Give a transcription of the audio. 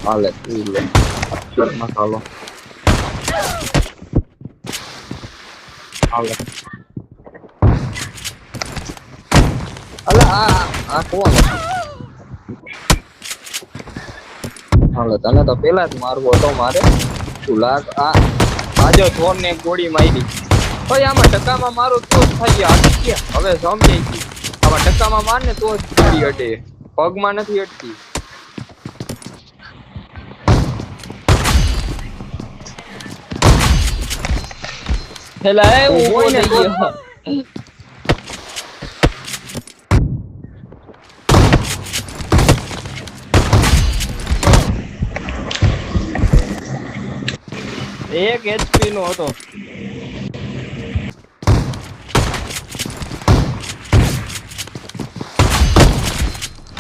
હાલે ઈ લે મસાલો હાલે અલા આ કોણ હાલે તને તો પેલા જ મારવો હતો મારે તું લાગ આજો થોર ને એક ગોળી મારી ભાઈ આમાં ટકામાં મારું તો જ થઈ ગયા હવે સમજાઈ ગઈ આમાં ટકામાં માર ને તો જ ગોળી અડે પગમાં નથી અડતી પેલા એ ઉભો હોય ને થઈ તો ગયો એક HP નો હતો